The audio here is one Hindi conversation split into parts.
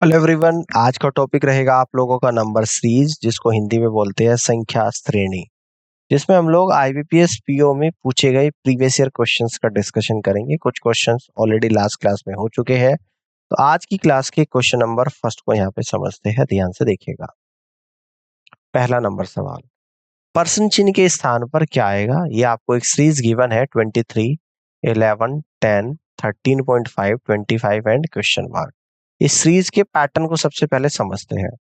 हेलो एवरीवन, आज का टॉपिक रहेगा आप लोगों का नंबर सीरीज, जिसको हिंदी में बोलते हैं संख्या श्रेणी, जिसमें हम लोग आईबीपीएस पीओ में पूछे गए प्रीवियस ईयर क्वेश्चंस का डिस्कशन करेंगे। कुछ क्वेश्चंस ऑलरेडी लास्ट क्लास में हो चुके हैं, तो आज की क्लास के क्वेश्चन नंबर फर्स्ट को यहाँ पे समझते हैं। ध्यान से देखिएगा। पहला नंबर सवाल, पर्सन चिन्ह के स्थान पर क्या आएगा? ये आपको एक सीरीज गिवन है 23, 11, 10, 13.5, 25 एंड क्वेश्चन मार्क। इस सीरीज के पैटर्न को सबसे पहले समझते हैं।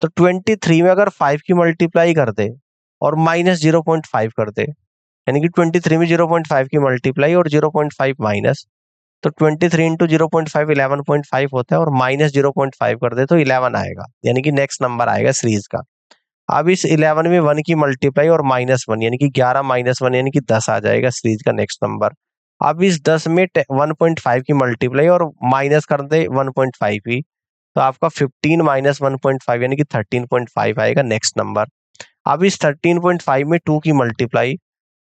तो 23 में अगर 5 की मल्टीप्लाई कर दे और माइनस 0.5 कर दे, यानी कि 23 में 0.5 की मल्टीप्लाई और 0.5 माइनस, तो 23 इंटू 0.5 11.5 होता है, और माइनस 0.5 कर दे तो 11 आएगा, यानी कि नेक्स्ट नंबर आएगा सीरीज का। अब इस 11 में 1 की मल्टीप्लाई और -1, यानी कि 11 - 1 यानी कि 10 आ जाएगा सीरीज का नेक्स्ट नंबर। अब इस 10 में 1.5 की मल्टीप्लाई और माइनस कर दे 1.5 ही, तो आपका 15 - 1.5 यानी कि 13.5 आएगा नेक्स्ट नंबर। अब इस 13.5 में 2 की मल्टीप्लाई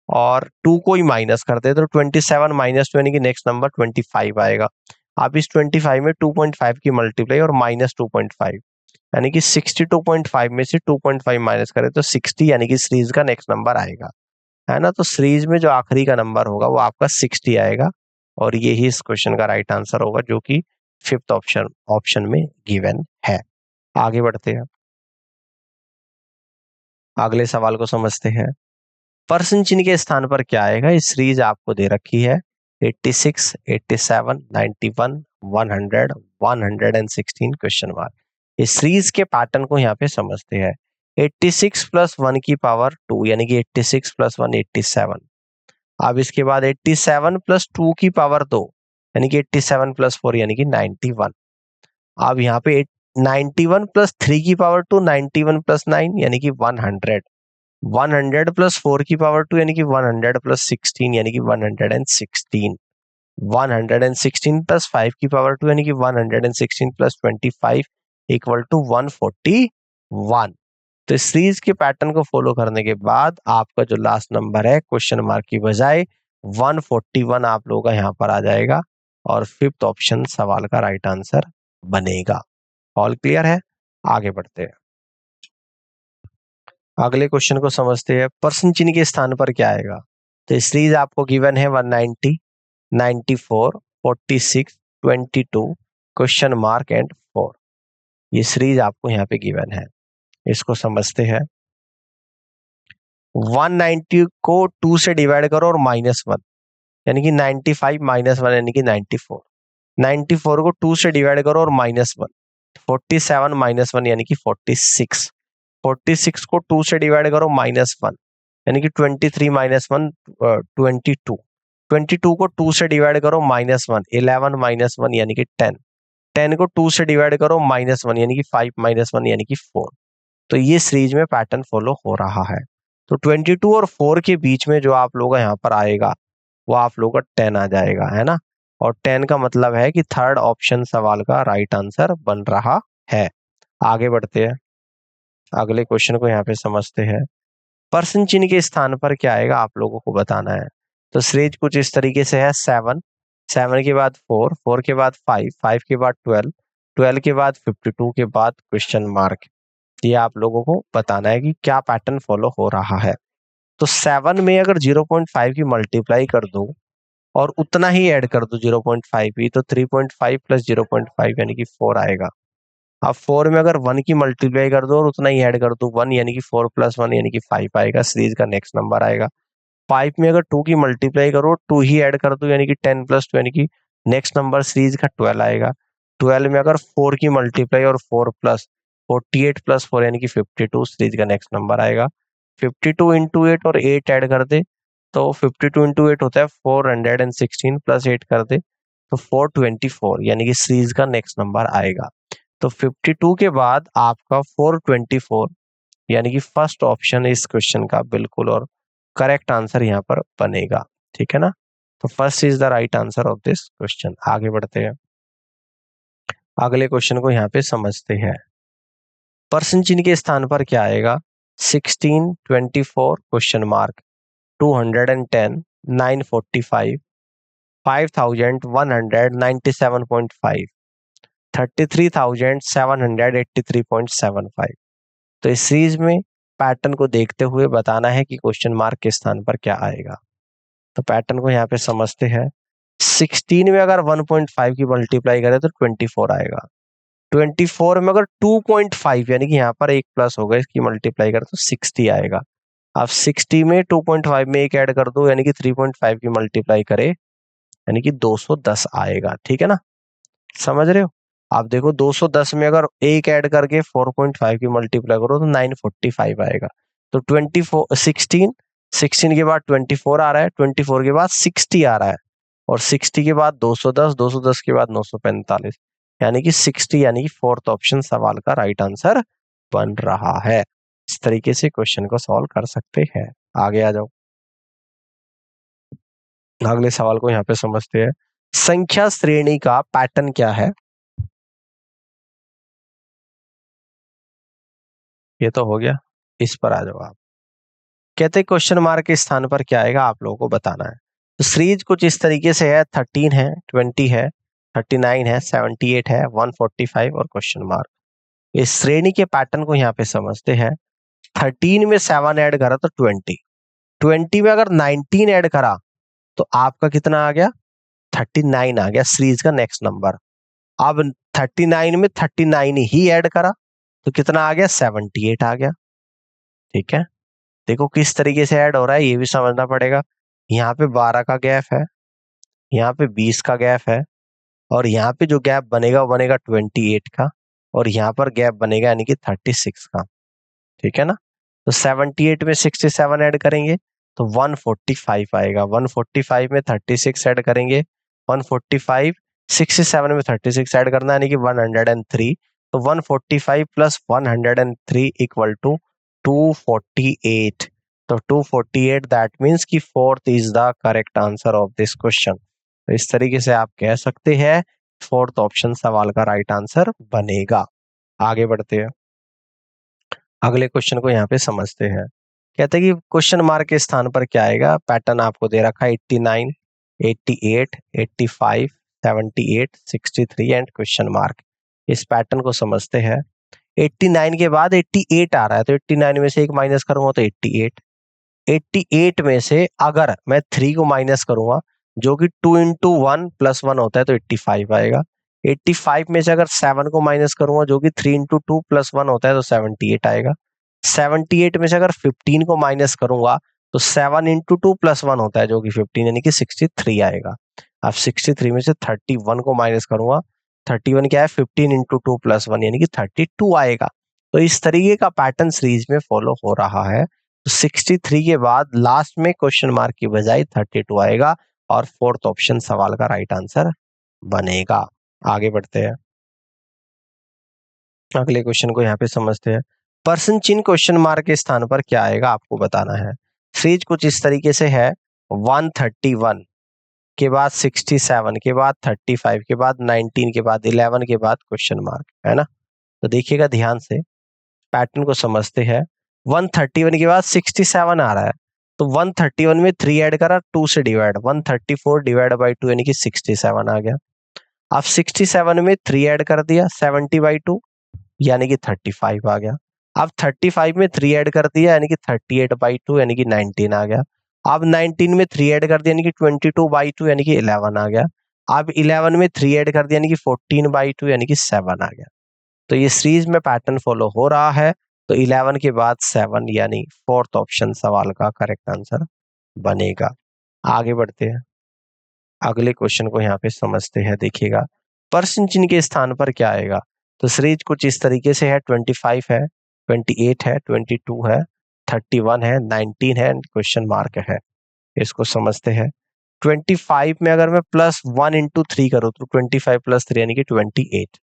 और 2 को ही माइनस कर दे तो 27 - 2 यानी कि नेक्स्ट नंबर 25 आएगा। अब इस 25 में 2.5 की मल्टीप्लाई और -2.5, यानी कि 62.5 में से 2.5 माइनस करें तो 60, यानी कि सीरीज का नेक्स्ट नंबर आएगा, है ना। तो सीरीज में जो आखिरी का नंबर होगा वो आपका 60 आएगा, और ये ही इस क्वेश्चन का राइट आंसर होगा, जो कि फिफ्थ ऑप्शन में गिवन है। आगे बढ़ते हैं, अगले सवाल को समझते हैं। पर्सन चिन्ह के स्थान पर क्या आएगा? इस सीरीज आपको दे रखी है 86, 87, 91, 100, 116 क्वेश्चन मार्क। इस सीरीज के पैटर्न को यहाँ पे समझते हैं। 86 प्लस 1 की पावर 2, यानी कि 86 प्लस 1 87। अब इसके बाद 87 प्लस 2 की पावर 2, यानी कि 87 प्लस 4 यानी कि 91। अब यहाँ पे 91 प्लस 3 की पावर 2, 91 प्लस 9 यानी कि 100। 100 प्लस 4 की पावर 2 यानी कि 100 प्लस 16 यानी कि 116। 116 प्लस 5 की पावर 2 यानी कि 116 प्लस 25 इक्वल टू 141। तो इस सीरीज के पैटर्न को फॉलो करने के बाद आपका जो लास्ट नंबर है क्वेश्चन मार्क की बजाय 141 आप लोगों का यहाँ पर आ जाएगा, और फिफ्थ ऑप्शन सवाल का राइट आंसर बनेगा। ऑल क्लियर है? आगे बढ़ते हैं, अगले क्वेश्चन को समझते हैं। पर्सन चिन्ह के स्थान पर क्या आएगा? तो सीरीज आपको गिवन है 190, 94, 46, 22, क्वेश्चन मार्क एंड 4। ये सीरीज आपको यहाँ पे गिवन है, इसको समझते हैं। 190 को 2 से डिवाइड करो और -1, यानी कि 95 -1 यानी कि 94। 94 को 2 से डिवाइड करो और -1, 47 -1 यानी कि 46। 46 को 2 से डिवाइड करो -1, यानी कि 23 - 1 22। 22 को 2 से डिवाइड करो -1, 11 - 1 यानी कि 10। 10 को 2 से डिवाइड करो -1, यानी कि 5 - 1 यानी कि 4। तो ये सीरीज में पैटर्न फॉलो हो रहा है। तो 22 और 4 के बीच में जो आप लोगों का यहाँ पर आएगा वो आप लोगों का 10 आ जाएगा, है ना। और 10 का मतलब है कि थर्ड ऑप्शन सवाल का राइट आंसर बन रहा है। आगे बढ़ते हैं, अगले क्वेश्चन को यहाँ पे समझते हैं। पर्सन चिन्ह के स्थान पर क्या आएगा आप लोगों को बताना है। तो सीरीज कुछ इस तरीके से है। 7, 7 के बाद 4, 4 के बाद 5, 5 के बाद 12, 12 के बाद 52 के बाद क्वेश्चन मार्क। ये आप लोगों को बताना है कि क्या पैटर्न फॉलो हो रहा है। तो 7 में अगर 0.5 की मल्टीप्लाई कर दो और उतना ही ऐड कर दो 0.5 ही, तो 3.5 प्लस 0.5 यानी कि 4 आएगा। अब 4 में अगर 1 की मल्टीप्लाई कर दो और उतना ही ऐड कर दो 1, यानी कि 4 प्लस 1 यानी कि 5 आएगा, सीरीज का नेक्स्ट नंबर आएगा। 5 में अगर 2 की मल्टीप्लाई करो 2 ही ऐड कर दो, यानी कि 10 प्लस 2 यानी कि नेक्स्ट नंबर सीरीज का 12 आएगा। 12 में अगर 4 की मल्टीप्लाई और 4 प्लस 48 प्लस 4 यानी कि 52, सीरीज का नेक्स्ट नंबर आएगा। 52 इंटू 8 और 8 ऐड कर दे तो 52 इंटू 8 होता है 416, प्लस 8 कर दे तो 424, यानी कि सीरीज का नेक्स्ट नंबर आएगा। तो 52 के बाद आपका 424, यानी कि फर्स्ट ऑप्शन इस क्वेश्चन का बिल्कुल और करेक्ट आंसर यहाँ पर बनेगा, ठीक है ना। तो first is the right answer of this question. आगे बढ़ते हैं, अगले क्वेश्चन को यहाँ पे समझते हैं। पर्सन चिन्ह के स्थान पर क्या आएगा? 16, 24 क्वेश्चन मार्क, 210, 945, 5197.5। 33,783.75। तो इस सीरीज में पैटर्न को देखते हुए बताना है कि क्वेश्चन मार्क के स्थान पर क्या आएगा। तो पैटर्न को यहाँ पे समझते हैं। 16 में अगर 1.5 की मल्टीप्लाई करें तो 24 आएगा। 24 में अगर 2.5 यानी कि यहाँ पर एक प्लस होगा, इसकी मल्टीप्लाई करें तो 60 आएगा। अब 60 में 2.5 में एक ऐड कर दो यानी कि 3.5 की मल्टीप्लाई करे यानी कि 210 आएगा। ठीक है ना, समझ रहे हो। आप देखो 210 में अगर एक ऐड करके 4.5 की मल्टीप्लाई करो तो 945 आएगा। तो 16 के बाद 24 आ रहा है, 24 के बाद 60 आ रहा है और 60 के बाद 210, 210 के बाद 945 यानी कि 60 यानी कि फोर्थ ऑप्शन सवाल का राइट आंसर बन रहा है। इस तरीके से क्वेश्चन को सॉल्व कर सकते हैं। आगे आ जाओ, अगले सवाल को यहाँ पे समझते हैं। संख्या श्रेणी का पैटर्न क्या है? ये तो हो गया, इस पर आ जाओ आप। कहते क्वेश्चन मार्क के स्थान पर क्या आएगा आप लोगों को बताना है। तो सीरीज कुछ इस तरीके से है, 13 है, 20 है, 39 है, 78 है, 145 और क्वेश्चन मार्क। इस श्रेणी के पैटर्न को यहाँ पे समझते हैं। 13 में 7 ऐड करा तो 20, 20 में अगर 19 ऐड करा तो आपका कितना आ गया? 39 आ गया, सीरीज का नेक्स्ट नंबर। अब 39 में 39 ही ऐड करा तो कितना आ गया? 78 आ गया। ठीक है, देखो किस तरीके से ऐड हो रहा है ये भी समझना पड़ेगा। यहाँ पे 12 का गैप है, यहाँ पे 20 का गैप है और यहाँ पे जो गैप बनेगा वो बनेगा 28 का और यहाँ पर गैप बनेगा यानी कि 36 का। ठीक है ना, तो 78 में 67 ऐड करेंगे तो 145 आएगा। 145 में 36 ऐड करेंगे, 145, 67 में 36 ऐड करना यानी कि 103। तो 145 प्लस 103 इक्वल टू 248। तो 248 दैट मीन्स कि fourth is the correct answer of this question. तो इस तरीके से आप कह सकते हैं फोर्थ ऑप्शन सवाल का राइट आंसर बनेगा। आगे बढ़ते हैं, अगले क्वेश्चन को यहाँ पे समझते हैं। कहते हैं कि क्वेश्चन मार्क के स्थान पर क्या आएगा? पैटर्न आपको दे रखा है 89, 88, 85, 78, 63 एंड क्वेश्चन मार्क। इस पैटर्न को समझते हैं। 89 के बाद 88 आ रहा है तो 89 में से एक माइनस करूंगा तो 88। 88 में से अगर मैं 3 को माइनस करूंगा जो कि 2 इंटू 1 प्लस 1 होता है तो 85 आएगा। 85 में से अगर 7 को माइनस करूंगा जो कि 3 इंटू 2 प्लस 1 होता है तो 78 आएगा। 78 में से अगर 15 को माइनस करूंगा तो 7 इंटू 2 प्लस 1 होता है जो कि 15 यानी कि 63 आएगा। अब 63 में से 31 को माइनस करूंगा, 31 क्या है? 15 इंटू 2 प्लस 1 यानी कि 32 आएगा। तो इस तरीके का पैटर्न सीरीज में फॉलो हो रहा है। तो 63 के बाद लास्ट में क्वेश्चन मार्क की बजाय 32 आएगा और फोर्थ ऑप्शन सवाल का राइट आंसर बनेगा। आगे बढ़ते हैं, अगले क्वेश्चन को यहाँ पे समझते हैं। पर्सन चिन्ह क्वेश्चन मार्क के स्थान पर क्या आएगा आपको बताना है। सीरीज कुछ इस तरीके से है, 131 के बाद 67 के बाद 35 के बाद 19 के बाद 11 के बाद क्वेश्चन मार्क, है ना। तो देखिएगा ध्यान से, पैटर्न को समझते हैं। 131 के बाद 67 आ रहा है तो 131 में 3 ऐड करा, 2 से डिवाइड, 134 डिवाइड बाई 2 यानी कि 67 आ गया। अब 67 में 3 ऐड कर दिया, 70/2 यानी कि 35 आ गया। अब 35 में 3 ऐड कर दिया यानी कि 38/2 यानी कि 19 आ गया। अब 19 में 3 ऐड कर दिया यानी कि 22/2 यानी कि 11 आ गया। अब 11 में 3 ऐड कर दिया यानी कि 14/2 यानी कि 7 आ गया। तो ये सीरीज में पैटर्न फॉलो हो रहा है। तो 11 के बाद 7 यानी फोर्थ ऑप्शन सवाल का करेक्ट आंसर बनेगा। आगे बढ़ते हैं, अगले क्वेश्चन को यहाँ पे समझते हैं। देखिएगा पर्सन चिन्ह के स्थान पर क्या आएगा। तो सीरीज कुछ इस तरीके से है, 25 है, 28 है, 22 है, 31 है, 19 है, क्वेश्चन मार्क है। इसको समझते हैं। 25 में अगर मैं प्लस 1 इंटू 3 करूँ तो 25 प्लस 3 यानी कि 28।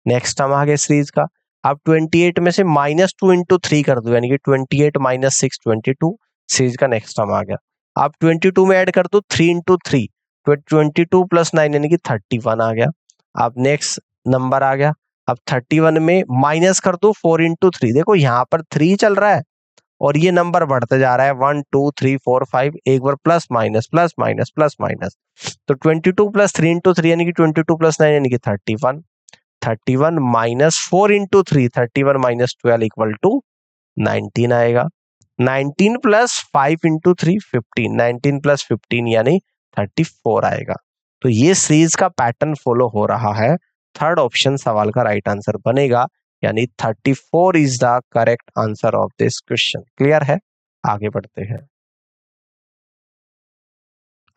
नेक्स्ट टर्म आ गया सीरीज का। अब 28 में से -2 इंटू 3 कर दो यानी कि 28 माइनस 6 22, सीरीज का नेक्स्ट टर्म आ गया। अब 22 में ऐड कर दो 3 इंटू 3, 22 प्लस 9 यानी कि 31 आ गया। अब नेक्स्ट नंबर आ गया। अब 31 में माइनस कर दो 4 इंटू 3, देखो यहाँ पर 3 चल रहा है और ये नंबर बढ़ते जा रहा है 1 2 3 4 5, एक बार plus minus plus minus plus minus. तो 22 प्लस 3 इंटू 3 यानी कि 22 प्लस 9 यानी कि 31। 31 minus 4 into 3, 31 minus 12 equal to 19 आएगा। 19 प्लस 5 इंटू 3 15, 19 प्लस 15 यानी 34 आएगा। तो ये सीरीज का पैटर्न फॉलो हो रहा है। थर्ड ऑप्शन सवाल का राइट आंसर बनेगा, यानी 34 is the correct answer of this question. Clear है? आगे बढ़ते हैं,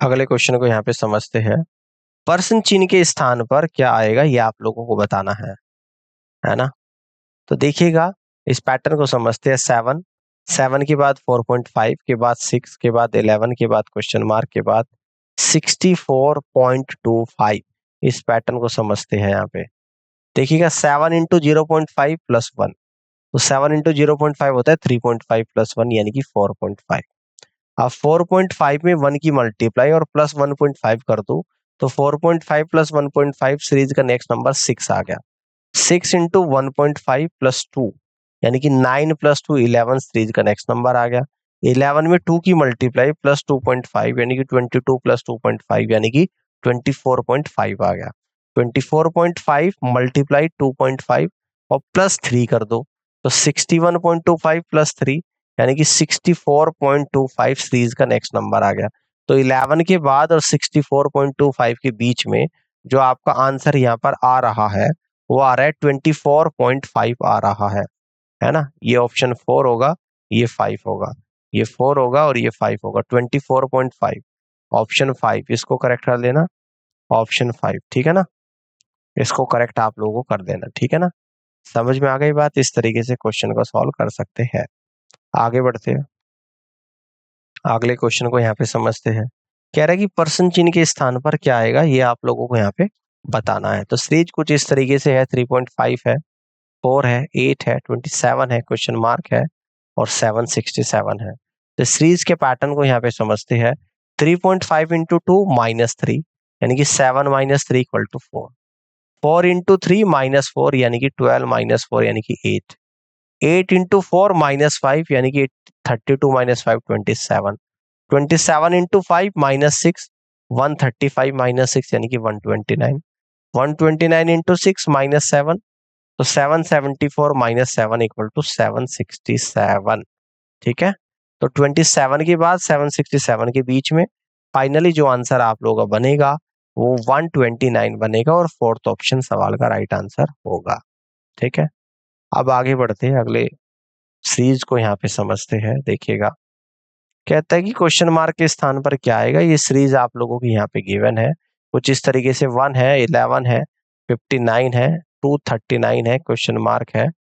अगले क्वेश्चन को यहाँ पे समझते हैं। पर्सन चिन्ह के स्थान पर क्या आएगा ये आप लोगों को बताना है ना। तो देखिएगा, इस पैटर्न को समझते हैं। 7, 7 के बाद 4.5 के बाद 6 के बाद 11 के बाद क्वेश्चन मार्क के बाद 64.25, इस पैटर्न को समझते हैं। यहाँ पे देखिएगा 7 इंटू 0.5 प्लस 1, तो 7 इंटू 0.5 होता है 3.5 प्लस 1 यानी कि 4.5। अब 4.5 में 1 की मल्टीप्लाई और प्लस 1.5 कर दो, तो 4.5 प्लस 1.5 सीरीज का नेक्स्ट नंबर 6 आ गया। 6 इंटू 1.5 प्लस 2 यानी कि 9 प्लस 2 11 सीरीज का नेक्स्ट नंबर आ गया। 11 में 2 की मल्टीप्लाई प्लस 2.5 यानी कि 22 प्लस 2.5 यानी कि 24.5 आ गया। 24.5 मल्टीप्लाई 2.5 और प्लस 3 कर दो, तो 61.25 प्लस 3 यानी कि 64.25 सीरीज का नेक्स्ट नंबर आ गया। तो 11 के बाद और 64.25 के बीच में जो आपका आंसर यहाँ पर आ रहा है वो आ रहा है 24.5 आ रहा है ना। ये ऑप्शन 4 होगा, ये 5 होगा, ये 4 होगा और ये 5 होगा। 24.5 ऑप्शन 5, इसको करेक्ट कर लेना, ऑप्शन 5, ठीक है ना। इसको करेक्ट आप लोगों को कर देना, ठीक है ना। समझ में आ गई बात? इस तरीके से क्वेश्चन को सॉल्व कर सकते हैं। आगे बढ़ते हैं, अगले क्वेश्चन को यहाँ पे समझते हैं। कह रहा है कि पर्सन चिन्ह के स्थान पर क्या आएगा ये आप लोगों को यहाँ पे बताना है। तो सीरीज कुछ इस तरीके से है, 3.5 है, 4 है, 8 है, 27 है, क्वेश्चन मार्क है और 767 है। तो सीरीज के पैटर्न को यहाँ पे समझते हैं। 3.5 इंटू 2 माइनस 3 यानी कि 7 minus 3 equal to 4। 4 into 3 minus 4 यानी कि 12 माइनस 4 यानी कि 8। 8 इंटू 4 माइनस 5 यानी कि 32 माइनस 5 27। 27 इंटू 5 माइनस 6 135 माइनस 6 यानी कि 129। 129 इंटू 6 माइनस 7, तो 774 माइनस 7 इक्वल टू 767, ठीक है। तो 27 के बाद 767 के बीच में फाइनली जो आंसर आप लोगों का बनेगा वो 129 बनेगा और फोर्थ ऑप्शन सवाल का राइट आंसर होगा, ठीक है। अब आगे बढ़ते हैं, अगले सीरीज को यहाँ पे समझते हैं। देखिएगा, कहता है कि क्वेश्चन मार्क के स्थान पर क्या आएगा। ये सीरीज आप लोगों की यहाँ पे गिवन है कुछ इस तरीके से। 1 है, 11 है, 59 है, 239 है, क्वेश्चन मार्क है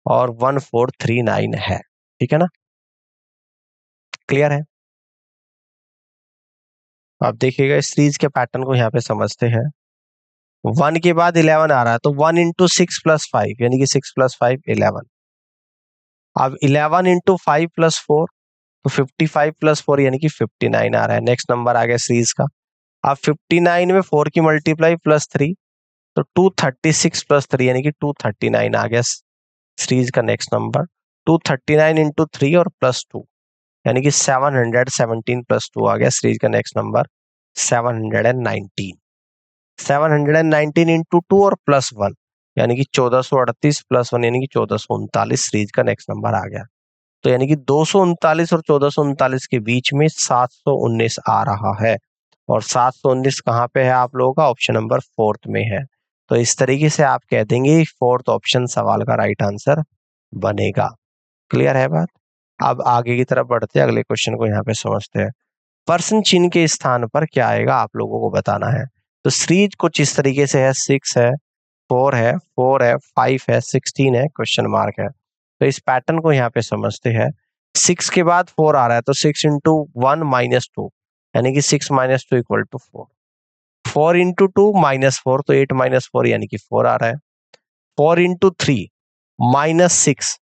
और 1439 है, ठीक है ना। क्लियर है? अब देखिएगा इस सीरीज के पैटर्न को यहाँ पे समझते हैं। 1 के बाद 11 आ रहा है, तो 1 इंटू 6 प्लस 5 यानी कि 6 प्लस 5 11। अब 11 इंटू 5 प्लस 4, तो 55 प्लस 4 यानी कि 59 आ रहा है। नेक्स्ट नंबर आ गया सीरीज का। अब 59 में 4 की मल्टीप्लाई प्लस 3, तो 236 प्लस 3 यानी कि 239 आ गया सीरीज का नेक्स्ट नंबर। 239 इंटू 3 और प्लस 2 यानी कि 717 प्लस 2 आ गया सीरीज का नेक्स्ट नंबर 719। 719 इंटू 2 और प्लस 1 यानी कि 1438 प्लस 1 यानी कि 1439 सीरीज का नेक्स्ट नंबर आ गया। तो यानी कि 239 और 1439 के बीच में 719 आ रहा है और 719 कहाँ पे है आप लोगों का? ऑप्शन नंबर 4 में है। तो इस तरीके से आप कह देंगे 4th ऑप्शन सवाल का राइट आंसर बनेगा। क्लियर है बात? अब आगे की तरफ बढ़ते हैं, अगले क्वेश्चन को यहाँ पे समझते हैं। पर्सन चिन्ह के स्थान पर क्या आएगा आप लोगों को बताना है। तो सीरीज कुछ इस तरीके से है, 6 है, 4 है, 4 है, 5 है, 16 है, क्वेश्चन मार्क है। तो इस पैटर्न को यहाँ पे समझते हैं। 6 के बाद 4 आ रहा है, तो 6 इंटू 1 माइनस 2 यानी कि 6 minus 2 equal to 4। 4 into 2 minus 4, तो 8 माइनस 4 यानी कि 4 आ रहा है। 4 इंटू 3 माइनस 6,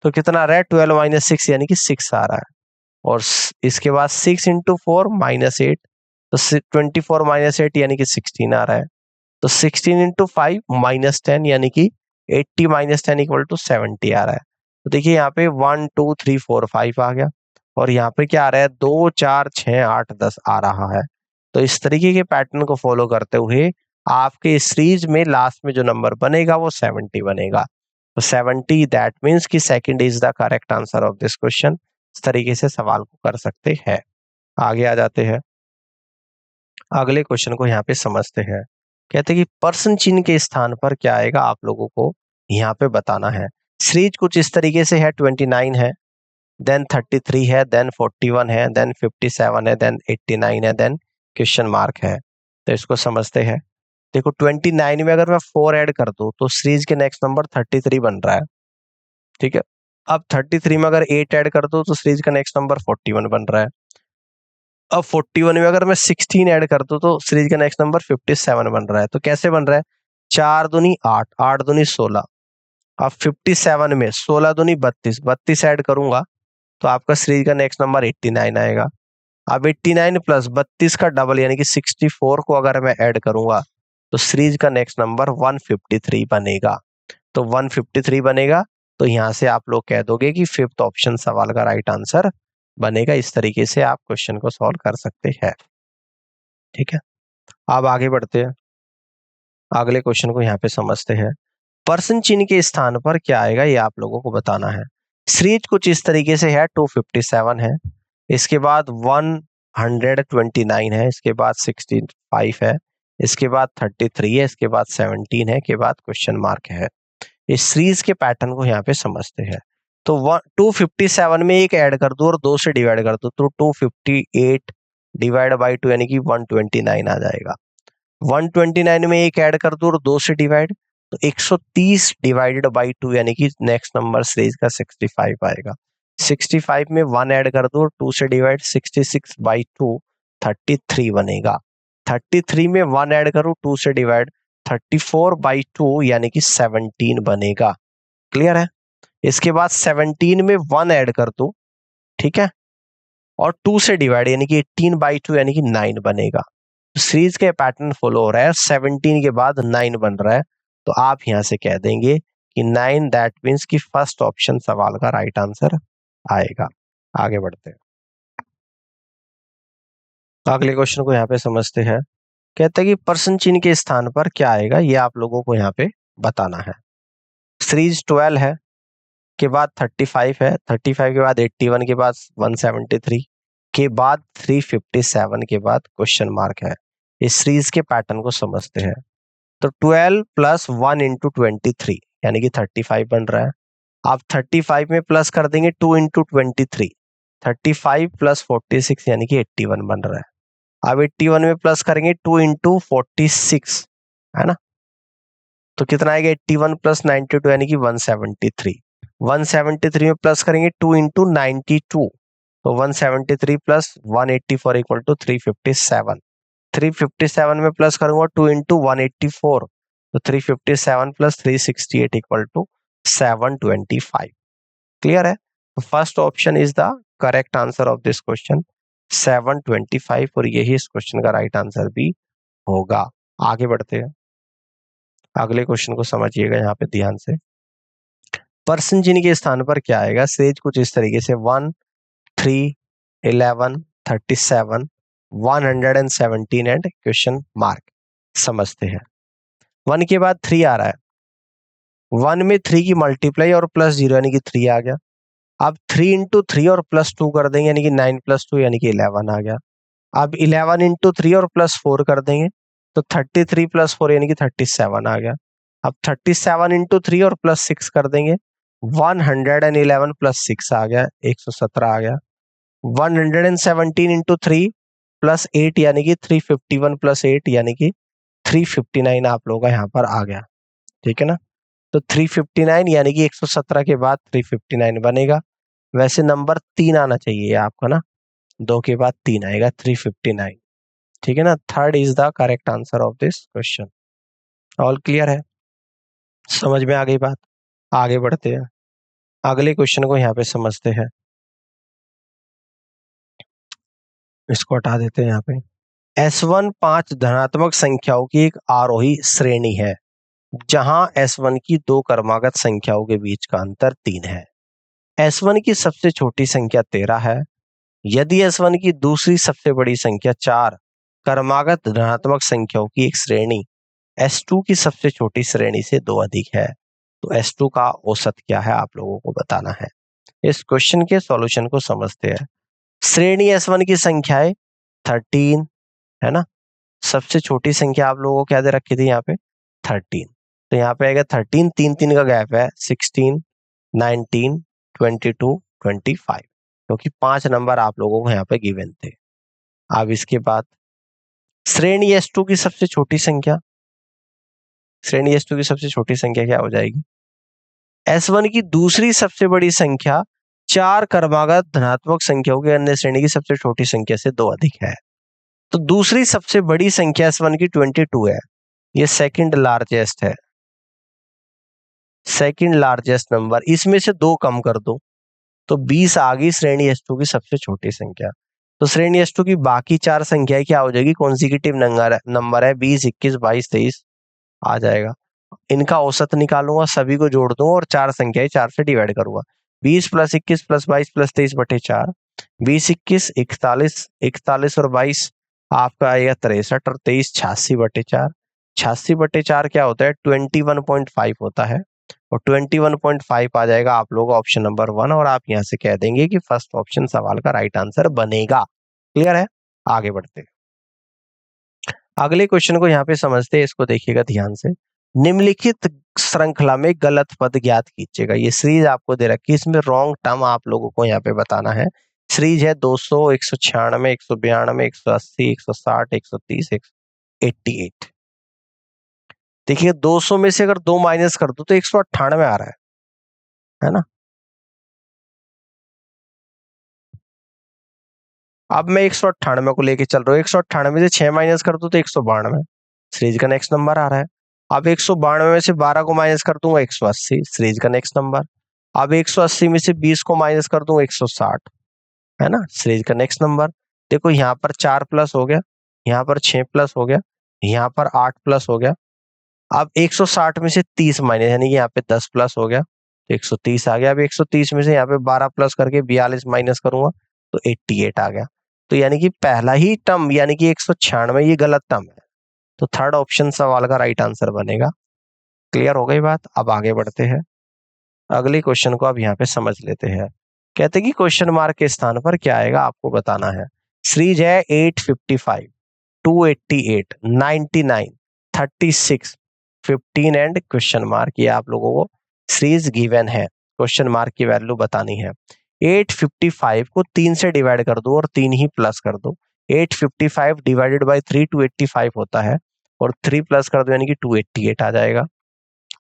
तो कितना आ रहा है? 12 माइनस 6 यानी कि 6 आ रहा है। और इसके बाद 6 इंटू 4 माइनस 8, तो 24 माइनस 8 यानी कि 16 आ रहा है। तो 16 इंटू 5 माइनस 10 यानी कि 80 माइनस 10 इक्वल टू 70 आ रहा है। तो देखिए यहाँ पे 1 2 3 4 5 आ गया और यहाँ पे क्या आ रहा है? 2 4 6 8 10 आ रहा है। तो इस तरीके के पैटर्न को फॉलो करते हुए आपके इस सीरीज में लास्ट में जो नंबर बनेगा वो 70 बनेगा। तो 70 दैट मीन्स कि second is the correct answer of this question. इस तरीके से सवाल को कर सकते हैं। आगे आ जाते हैं, अगले क्वेश्चन को यहाँ पे समझते हैं। कहते हैं कि पर्सन चिन्ह के स्थान पर क्या आएगा, आप लोगों को यहाँ पे बताना है। सीरीज कुछ इस तरीके से है, 29 है, देन 33 है, देन 41 है, देन 57 है, देन 89 है, देन क्वेश्चन मार्क है। तो इसको समझते हैं। देखो 29 में अगर मैं 4 ऐड कर दूं तो सीरीज के नेक्स्ट नंबर 33 बन रहा है, ठीक है। अब 33 में अगर 8 ऐड कर दूं तो सीरीज का नेक्स्ट नंबर 41 बन रहा है। अब 41 में अगर मैं 16 ऐड कर दूं तो सीरीज का नेक्स्ट नंबर 57 बन रहा है। तो कैसे बन रहा है, 4 दूनी 8, 8 दूनी 16। अब 57 में 16 दूनी 32, 32 ऐड करूंगा तो आपका सीरीज का नेक्स्ट नंबर 89 आएगा। अब 89 प्लस 32 का डबल यानी कि 64 को अगर मैं ऐड करूंगा तो सीरीज का नेक्स्ट नंबर 153 बनेगा। तो 153 बनेगा। तो यहां से आप लोग कह दोगे कि फिफ्थ ऑप्शन सवाल का राइट आंसर बनेगा। इस तरीके से आप क्वेश्चन को सॉल्व कर सकते हैं, ठीक है। अब आगे बढ़ते हैं, अगले क्वेश्चन को यहाँ पे समझते हैं। पर्सन चिन्ह के स्थान पर क्या आएगा ये आप लोगों को बताना है। सीरीज कुछ इस तरीके से है, 257 है, इसके बाद 129 है, इसके बाद 65 है, इसके बाद 33 है, इसके बाद 17 है, के बाद क्वेश्चन मार्क है। इस सीरीज के पैटर्न को यहाँ पे समझते हैं। तो 257 में एक ऐड कर दो और 2 से डिवाइड कर दो तो 258 डिवाइड बाई 2 यानी कि 129 आ जाएगा। 129 में एक ऐड कर दो और 2 से डिवाइड तो 130 डिवाइडेड बाई 2 यानी कि नेक्स्ट नंबर सीरीज का 65 आएगा। 65 में 1 ऐड कर दो और 2 से डिवाइड 66 बाई 2 33 बनेगा। 33 में 1 ऐड करो 2 से डिवाइड 34 बाई 2 यानी कि 17 बनेगा। क्लियर है। इसके बाद 17 में 1 ऐड कर दो, ठीक है, और 2 से डिवाइड यानी कि 18 बाई 2 यानी कि 9 बनेगा। तो सीरीज के पैटर्न फॉलो हो रहा है, 17 के बाद 9 बन रहा है। तो आप यहां से कह देंगे कि 9 दैट मीन्स कि फर्स्ट ऑप्शन सवाल का राइट आंसर आएगा। आगे बढ़ते हैं, अगले क्वेश्चन को यहाँ पे समझते हैं। कहते हैं कि पर्सन चिन्ह के स्थान पर क्या आएगा ये आप लोगों को यहाँ पे बताना है। सीरीज 12 है, के बाद 35 है, 35 के बाद 81 के बाद 173 के बाद 357 के बाद क्वेश्चन मार्क है। इस सीरीज के पैटर्न को समझते हैं। तो 12 प्लस 1 इंटू 23 यानी कि 35 बन रहा है। आप 35 में प्लस कर देंगे 2 इंटू 23, 35 प्लस 46 यानी कि 81 बन रहा है। अब 81 में प्लस करेंगे 2 इंटू 46, है ना, तो कितना आएगा 81 प्लस 92 यानी कि 173। 173 में प्लस करेंगे 2 इंटू 92, तो 173 प्लस 184 इक्वल टू 357। 357 में प्लस करूंगा 2 इंटू 184, तो 357 प्लस 368 इक्वल टू 725। क्लियर है। तो first option is the correct answer of this question 725, और यही इस क्वेश्चन का राइट आंसर भी होगा। आगे बढ़ते हैं, अगले क्वेश्चन को समझिएगा यहाँ पे ध्यान से। पर्सन चिन्ह के स्थान पर क्या आएगा। सीरीज कुछ इस तरीके से 1, 3, 11, 37, 117 एंड क्वेश्चन मार्क समझते हैं। 1 के बाद 3 आ रहा है, 1 में 3 की मल्टीप्लाई और प्लस 0 यानी कि 3 आ गया। अब 3 इंटू 3 और प्लस 2 कर देंगे यानी कि 9 प्लस 2 यानी कि 11 आ गया। अब 11 इंटू 3 और प्लस 4 कर देंगे तो 33 प्लस 4 यानी कि 37 आ गया। अब 37 इंटू 3 और प्लस 6 कर देंगे, 111 प्लस 6 आ गया, 117 आ गया। 117 इंटू 3 प्लस 8 यानी कि 351 प्लस 8 यानी कि 359 आप लोगों का यहाँ पर आ गया, ठीक है ना। तो 359 यानी कि 117 के बाद 359 बनेगा। वैसे नंबर 3 आना चाहिए आपका ना, 2 के बाद 3 आएगा, 359, ठीक है ना। Third is the correct answer of this question. All clear है, समझ में आ गई बात। आगे बढ़ते हैं, अगले क्वेश्चन को यहाँ पे समझते हैं। इसको हटा देते हैं यहाँ पे। S1 5 धनात्मक संख्याओं की एक आरोही श्रेणी है जहां S1 की 2 क्रमागत संख्याओं के बीच का अंतर 3 है। S1 की सबसे छोटी संख्या 13 है। यदि S1 की दूसरी सबसे बड़ी संख्या 4 क्रमागत धनात्मक संख्याओं की एक श्रेणी S2 की सबसे छोटी श्रेणी से 2 अधिक है, तो S2 का औसत क्या है आप लोगों को बताना है। इस क्वेश्चन के सॉल्यूशन को समझते हैं। श्रेणी S1 की संख्याएं 13 है ना, सबसे छोटी संख्या आप लोगों को क्या दे रखी थी यहाँ पे 13, तो यहाँ पे आएगा 13, 3 का गैप है 16, 19, 22, 25, क्योंकि 5 नंबर आप लोगों को यहाँ पे गिवन थे। अब इसके बाद श्रेणी S2 की सबसे छोटी संख्या, श्रेणी S2 की सबसे छोटी संख्या क्या हो जाएगी, S1 की दूसरी सबसे बड़ी संख्या 4 क्रमागत धनात्मक संख्याओं की अन्य श्रेणी की सबसे छोटी संख्या से 2 अधिक है। तो दूसरी सबसे बड़ी संख्या S1 की 22 है, ये सेकंड लार्जेस्ट है, सेकंड लार्जेस्ट नंबर, इसमें से 2 कम कर दो तो 20 आ गई श्रेणी S2 की सबसे छोटी संख्या। तो श्रेणी S2 की बाकी 4 संख्याएं क्या हो जाएगी, कॉन्जिक्यूटिव नंबर है 20, 21, 22, 23 आ जाएगा। इनका औसत निकालूंगा, सभी को जोड़ दूंगा और 4 संख्याएं 4 से डिवाइड करूंगा। 20 + 21 + 22 + 23 बटे 4, 20, 21, 41, 41 और 22 आपका आएगा 63 और 23 86 बटे 4, 86 बटे 4 क्या होता है 21.5 होता है, और 21.5 आ जाएगा आप लोगों का ऑप्शन नंबर 1, और आप यहां से कह देंगे कि फर्स्ट ऑप्शन सवाल का राइट आंसर बनेगा। क्लियर है, आगे बढ़ते हैं। अगले क्वेश्चन को यहाँ पे समझते हैं, इसको देखिएगा ध्यान से। निम्नलिखित श्रृंखला में गलत पद ज्ञात कीजिएगा। ये सीरीज आपको दे रखी है, इसमें रॉन्ग टर्म आप लोगों को यहाँ पे बताना है। सीरीज है 200, 196, 192, 180, 160, 130, 188। देखिए 200 में से अगर 2 माइनस कर दो तो 198 आ रहा है ना। अब मैं 198 को लेके चल रहा हूँ, 198 में से 6 माइनस कर दो तो 192, सीरीज का नेक्स्ट नंबर आ रहा है। अब 192 में से 12 को माइनस कर दूंगा 180, सीरीज का नेक्स्ट नंबर। अब 180 में से 20 को माइनस कर दूंगा 160, है ना, सीरीज का नेक्स्ट नंबर। देखो यहाँ पर 4 प्लस हो गया, यहाँ पर 6 प्लस हो गया, यहाँ पर 8 प्लस हो गया। अब 160 में से 30 माइनस, यानी कि यहाँ पे 10 प्लस हो गया तो 130 आ गया। अब 130 में से यहाँ पे 12 प्लस करके 42 माइनस करूंगा तो 88 आ गया। तो यानी कि पहला ही टर्म यानी कि 196 ये गलत टर्म है, तो थर्ड ऑप्शन सवाल का राइट आंसर बनेगा। क्लियर हो गई बात, अब आगे बढ़ते हैं। अगले क्वेश्चन को अब यहाँ पे समझ लेते हैं। कहते हैं कि क्वेश्चन मार्क के स्थान पर क्या आएगा आपको बताना है। सीरीज है 855, 288, 99, 36, 15 एंड क्वेश्चन मार्क, ये आप लोगों को सीरीज गिवन है, क्वेश्चन मार्क की वैल्यू बतानी है। 855 को 3 से डिवाइड कर दो और 3 ही प्लस कर दो। 855 डिवाइडेड बाय 3 285 होता है, और 3 प्लस कर दो यानी कि 288 आ जाएगा।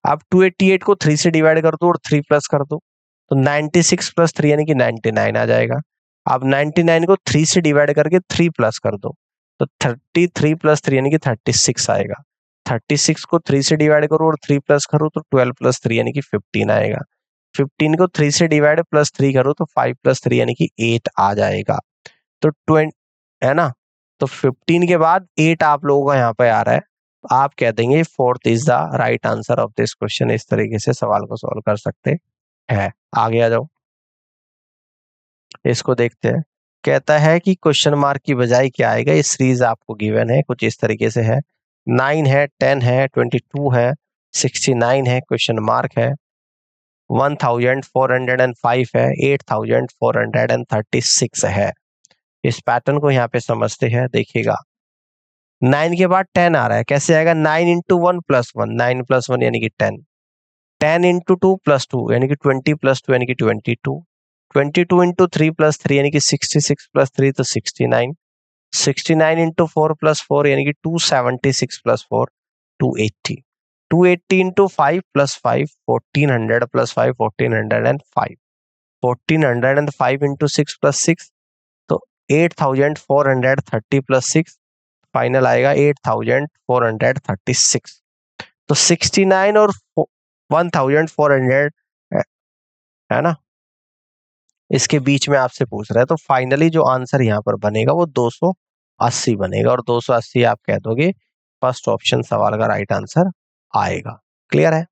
अब 288 को 3 से डिवाइड कर दो और 3 प्लस कर दो तो 96 + 3 यानी कि 99 आ जाएगा। अब 99 को 3 से डिवाइड करके 3 प्लस कर दो तो 33 + 3 यानी कि 36 आएगा। 36 को 3 से डिवाइड करो और 3 प्लस करो तो 12 + 3 यानी कि 15 आएगा। 15 को 3 से डिवाइड प्लस 3 करो तो 5 + 3 यानी कि 8 आ जाएगा। तो 20 है ना, तो 15 के बाद 8 आप लोगों का यहाँ पे आ रहा है, आप कह देंगे 4th is the right answer of this question. इस तरीके से सवाल को सॉल्व कर सकते हैं। आगे आ जाओ, इसको देखते हैं। कहता है कि क्वेश्चन मार्क की बजाय क्या आएगा, ये सीरीज आपको गिवन है, कुछ इस तरीके से है। 9 है, 10 है, 22 है, 69 है, क्वेश्चन मार्क है, 1405 है, 8436 है। इस पैटर्न को यहाँ पे समझते हैं, देखिएगा 9 के बाद 10 आ रहा है, कैसे आएगा, 9 × 1 + 1, 9 + 1 यानी कि 10, 10 × 2 + 2 यानी कि 20 + 2 यानी कि 22, 22 × 3 + 3 यानी कि 66 + 3 तो 69, 69 × 4 + 4 यानी कि 276 + 4 280, 280 × 5 + 5 1400 + 5 1405, 1405 × 6 + 6 तो 8430 + 6 फाइनल आएगा 8436। तो 69 और 1400 है ना, इसके बीच में आपसे पूछ रहा है, तो फाइनली जो आंसर यहाँ पर बनेगा वो 280 बनेगा, और 280 आप कह दोगे फर्स्ट ऑप्शन सवाल का राइट आंसर आएगा। क्लियर है,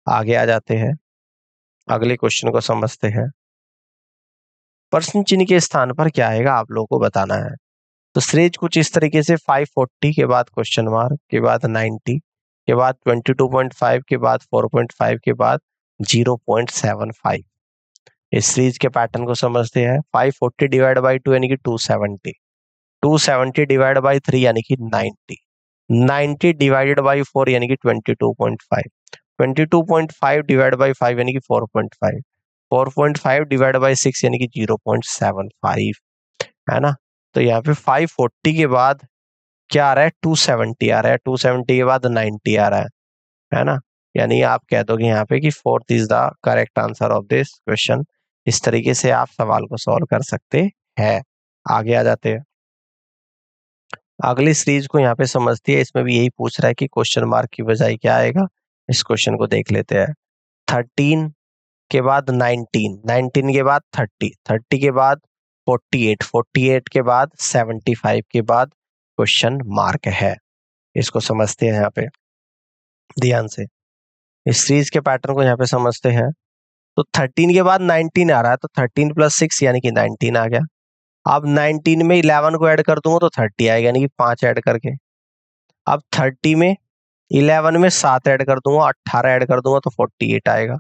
आगे आ जाते हैं, अगले क्वेश्चन को समझते हैं। प्रश्न चिन्ह के स्थान पर क्या आएगा आप लोगों को बताना है। तो सीरीज कुछ इस तरीके से 540 के बाद क्वेश्चन मार्क के बाद 90 के बाद 22.5 के बाद 4.5 के बाद 0.75। इस सीरीज के पैटर्न को समझते हैं। 540 डिवाइड बाई 2 यानी कि 270, 270 डिवाइड बाई 3 यानी कि 90, 90 डिवाइडेड बाई 4 यानी कि 22.5, 22.5 डिवाइड बाई 5 यानी कि 4.5, 4.5 डिवाइड बाई 6 यानी कि 0.75, है ना। तो यहाँ पे 540 के बाद क्या आ रहा है, 270 आ रहा है, 270 के बाद 90 आ रहा है ना। यानी आप कह दोगे यहाँ पे कि fourth is the correct answer of this question. इस तरीके से आप सवाल को सॉल्व कर सकते हैं। आगे आ जाते हैं, अगली सीरीज को यहाँ पे समझती है। इसमें भी यही पूछ रहा है कि क्वेश्चन मार्क की बजाय क्या आएगा। इस क्वेश्चन को देख लेते हैं। 13 के बाद 19, 19 के बाद 30, 30 के बाद 48, 48 के बाद 75 के बाद क्वेश्चन मार्क है। इसको समझते हैं यहाँ पे ध्यान से। इस सीरीज के पैटर्न को यहाँ पे समझते हैं। तो 13 के बाद 19 आ रहा है, तो 13 प्लस 6 यानी कि 19 आ गया। अब 19 में 11 को ऐड कर दूंगा तो 30 आएगा, यानी कि 5 ऐड करके। अब 30 में 11 में 7 ऐड कर दूंगा, 18 ऐड कर दूंगा तो 48 आएगा।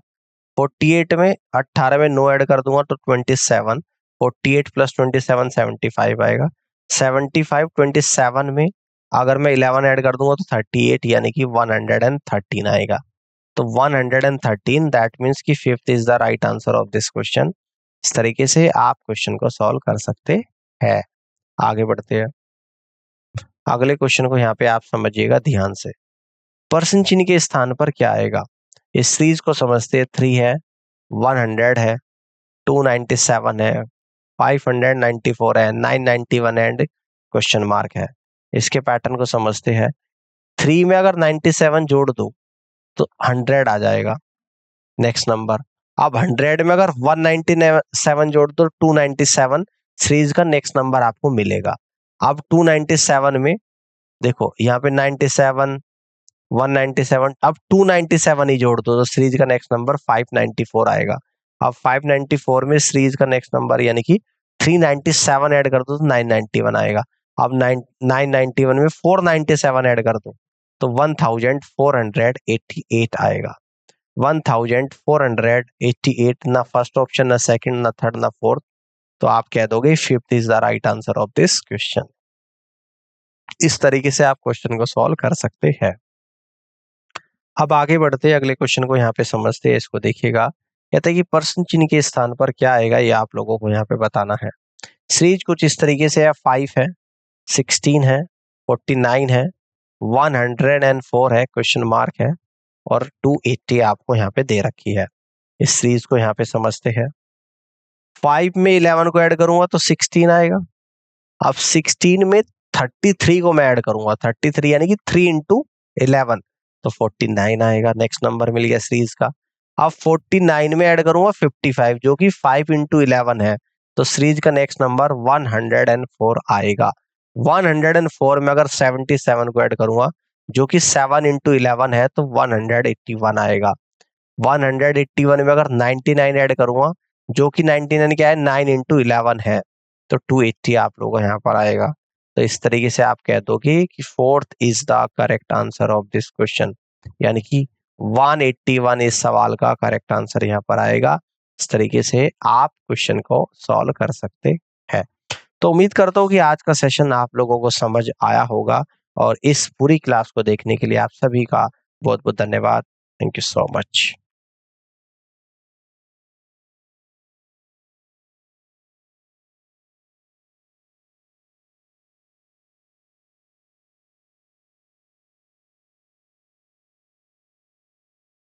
48 में 18 में 9 ऐड कर दूंगा तो 27, 48 प्लस 27 75 आएगा। 75 27 में अगर मैं 11 ऐड कर दूंगा तो 38 यानी कि 113 आएगा। तो 113 दैट मीन्स कि fifth is the right answer of this question. इस तरीके से आप क्वेश्चन को सॉल्व कर सकते हैं। आगे बढ़ते हैं, अगले क्वेश्चन को यहाँ पे आप समझिएगा ध्यान से। परसेंट चिन्ह के स्थान पर क्या आएगा। इस सीरीज को समझते हैं। 3 है, 100 है, 297 है, 594 है, 991 एंड क्वेश्चन मार्क है। इसके पैटर्न को समझते हैं। 3 में अगर 97 जोड़ दो तो 100 आ जाएगा नेक्स्ट नंबर। अब 100 में अगर 197 जोड़ दो 297 सीरीज का नेक्स्ट नंबर आपको मिलेगा। अब 297 में देखो यहाँ पे 97 197, अब 297 ही जोड़ दो तो सीरीज का नेक्स्ट नंबर 594 आएगा। अब 594 में सीरीज का नेक्स्ट नंबर यानी कि 397 ऐड कर दो तो 991 आएगा। अब 991 में 497 ऐड कर दो तो 1488 आएगा। 1488, ना फर्स्ट ऑप्शन, ना सेकंड, ना थर्ड, ना फोर्थ। तो आप कह दोगे fifth is the right answer of this question. इस तरीके से आप क्वेश्चन को सॉल्व कर सकते हैं। अब आगे बढ़ते हैं, अगले क्वेश्चन को यहाँ पे समझते हैं। इसको देखिएगा, कहते हैं कि परसेंट चिन्ह के स्थान पर क्या आएगा, ये आप लोगों को यहाँ पे बताना है। सीरीज कुछ इस तरीके से है। 5 है, 16 है, 49 है, 104 है, क्वेश्चन मार्क है, और 280 आपको यहाँ पे दे रखी है। इस सीरीज को यहाँ पे समझते हैं। 5 में 11 को ऐड करूंगा तो 16 आएगा। अब 16 में 33 को मैं ऐड करूंगा, 33 यानी कि 3 इंटू 11 तो 49 आएगा। नेक्स्ट नंबर मिल गया सीरीज का। अब 49 में ऐड करूंगा 55 जो कि 5 इंटू 11 है, तो सीरीज का नेक्स्ट नंबर 104 आएगा। 104 में अगर 77 को ऐड करूंगा जो कि 7 इंटू 11 है तो 181 आएगा। 181 में अगर 99 ऐड करूंगा जो कि 99 क्या है, 9 इंटू 11 है, तो 280 आप लोगों को यहाँ पर आएगा। तो इस तरीके से आप कह दोगे कि fourth is the correct answer of this question, यानी कि 181 इस सवाल का करेक्ट आंसर यहाँ पर आएगा। इस तरीके से आप क्वेश्चन को सॉल्व कर सकते हैं। तो उम्मीद करता हूँ कि आज का सेशन आप लोगों को समझ आया होगा, और इस पूरी क्लास को देखने के लिए आप सभी का बहुत बहुत धन्यवाद। Thank you so much.